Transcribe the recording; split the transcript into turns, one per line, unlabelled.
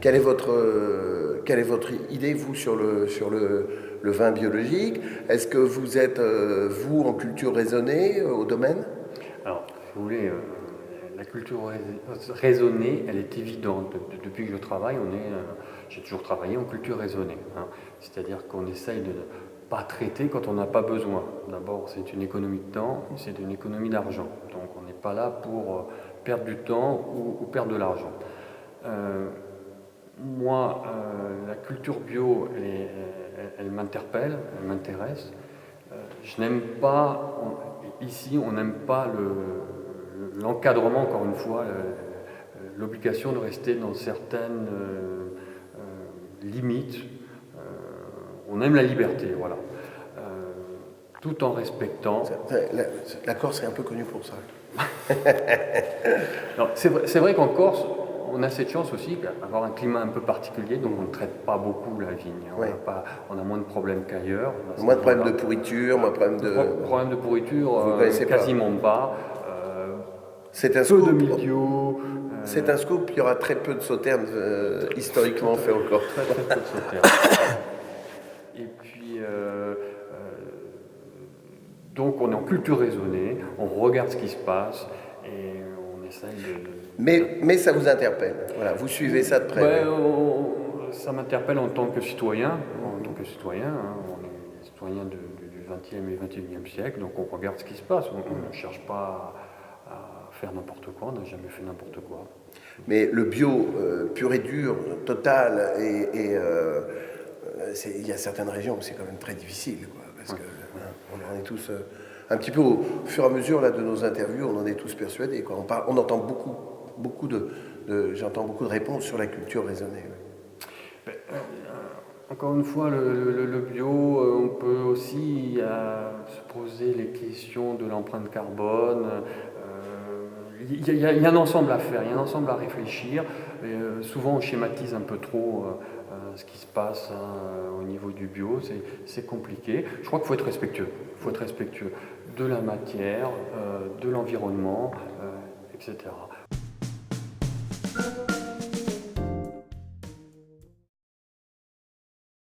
quelle est votre idée, vous, sur le vin biologique? Est-ce que vous êtes, vous, en culture raisonnée au domaine?
Alors, si vous voulez, la culture raisonnée, elle est évidente. Depuis que je travaille, j'ai toujours travaillé en culture raisonnée, hein. C'est-à-dire qu'on essaye de ne pas traiter quand on n'a pas besoin. D'abord, c'est une économie de temps, c'est une économie d'argent. Donc, on n'est pas là pour perdre du temps ou perdre de l'argent. Moi, la culture bio, elle m'interpelle, elle m'intéresse. Je n'aime pas, ici, on n'aime pas l'encadrement, encore une fois, l'obligation de rester dans certaines limites. On aime la liberté, voilà. Tout en respectant.
La Corse est un peu connue pour ça.
C'est vrai qu'en Corse, on a cette chance aussi d'avoir un climat un peu particulier, donc on ne traite pas beaucoup la vigne. On a moins de problèmes qu'ailleurs.
Moins de problèmes de pourriture, moins de problèmes de...
Problèmes de pourriture, quasiment pas.
C'est un
peu
scoop.
de milieu.
C'est un scoop, il y aura très peu de sauternes historiquement fait encore.
Très peu de sauternes. Et puis, donc on est en culture raisonnée, on regarde ce qui se passe et on essaye de...
Mais ça vous interpelle, voilà, vous suivez ça de près.
Ça m'interpelle en tant que citoyen, On est citoyen du XXe et XXIe siècle, donc on regarde ce qui se passe, on ne cherche pas à faire n'importe quoi, on n'a jamais fait n'importe quoi.
Mais le bio pur et dur, total, il y a certaines régions où c'est quand même très difficile, quoi, parce que on en est tous, un petit peu au fur et à mesure là, de nos interviews, on en est tous persuadés, quoi. On entend j'entends beaucoup de réponses sur la culture raisonnée.
Encore une fois, le bio, on peut aussi se poser les questions de l'empreinte carbone. Il y a un ensemble à faire, il y a un ensemble à réfléchir. Souvent, on schématise un peu trop ce qui se passe au niveau du bio. C'est compliqué. Je crois qu'il faut être respectueux. Il faut être respectueux de la matière, de l'environnement, etc.